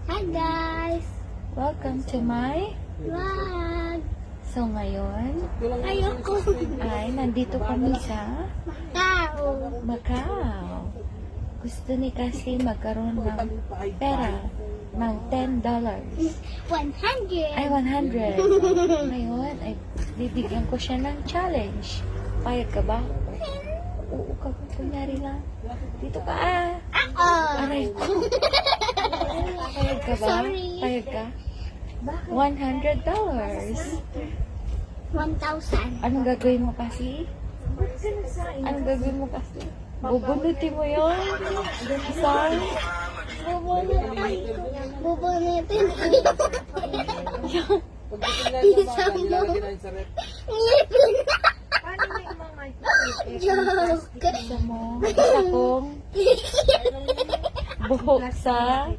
Hi guys! Welcome to my Vlog! So ngayon Ayoko! ay nandito kami sa Tao! Macau. Gusto ni Cassie magkaroon ng pera ng $10. 100! Ay, 100. Ngayon ay bibigyan ko siya ng challenge. Payag ka ba? Oo ka ba? Kunyari lang. Dito ka Aray ko. Payag ka ba? Sorry. Payag ka? $100. 1,000! Anong gagawin mo kasi? Anong gagawin mo kasi? Bubunutin mo yun? Saan? Bubunutin ko! Isang mo! Ngipin! Joke! Isa mo? Isa kong buhok sa